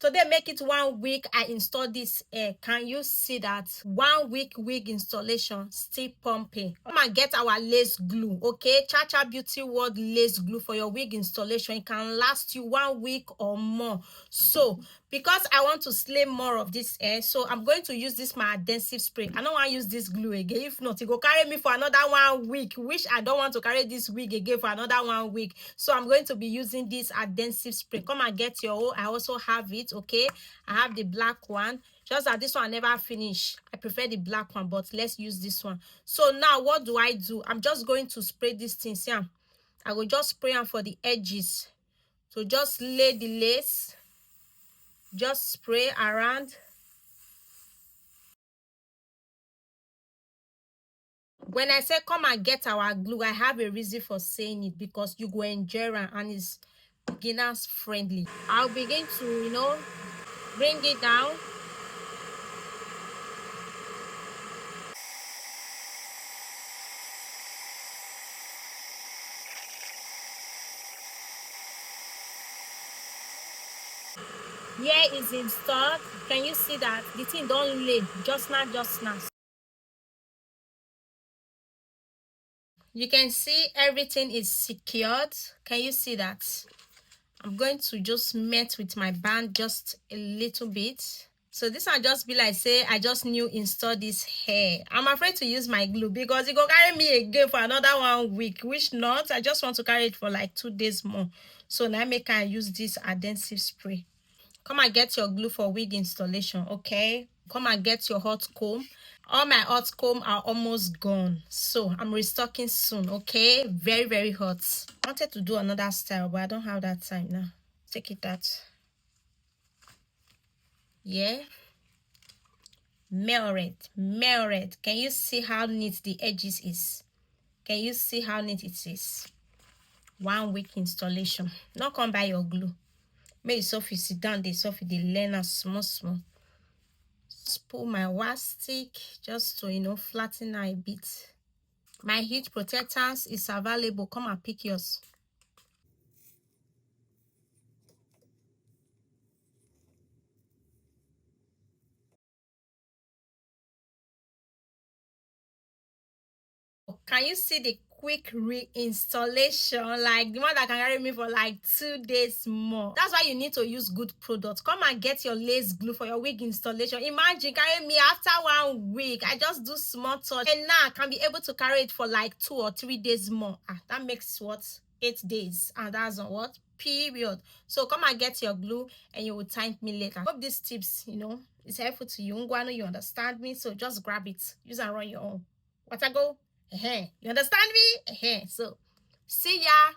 Today make it 1 week I install this hair. Can you see that? 1 week wig installation still pumping. Come and get our lace glue, okay? Chacha Beauty World lace glue for your wig installation. It can last you 1 week or more. So because I want to slay more of this hair, so I'm going to use this my adhesive spray. I don't want to use this glue again. If not, it go carry me for another 1 week, which I don't want to carry this wig again for another 1 week. So I'm going to be using this adhesive spray. Come and get your own. I also have it, okay? I have the black one. Just that this one I never finish. I prefer the black one, but let's use this one. So now what do? I'm just going to spray this thing. See, I will just spray them for the edges. So just lay the lace. Just spray around. When I say come and get our glue, I have a reason for saying it, because you go enjoy it and it's beginners friendly. I'll begin to, bring it down. Here is installed. Can you see that the thing don't lay just now? You can see everything is secured. Can you see that? I'm going to just melt with my band just a little bit. So this will just be like, say I just new install this hair. I'm afraid to use my glue because it go carry me again for another 1 week, which not. I just want to carry it for like 2 days more. So now I can use this adhesive spray. Come and get your glue for wig installation, okay? Come and get your hot comb. All my hot comb are almost gone, so I'm restocking soon, okay? Very, very hot. I wanted to do another style, but I don't have that time now. Take it out. Yeah. Melted. Can you see how neat the edges is? Can you see how neat it is? 1 week installation. Not come buy your glue. Make yourself you sit down there, so the learner small. Just pull my wax stick just to flatten her a bit. My heat protectors is available. Come and pick yours. Can you see the quick reinstallation? Like the one that can carry me for like 2 days more. That's why you need to use good products. Come and get your lace glue for your wig installation. Imagine carrying me after 1 week. I just do small touch, and now I can be able to carry it for like 2 or 3 days more. That makes what? 8 days, and that's on what? Period. So come and get your glue and you will thank me later. Hope these tips, is helpful to you. Ngwano, you understand me? So just grab it. Use and run your own. What I go? You understand me? So see ya.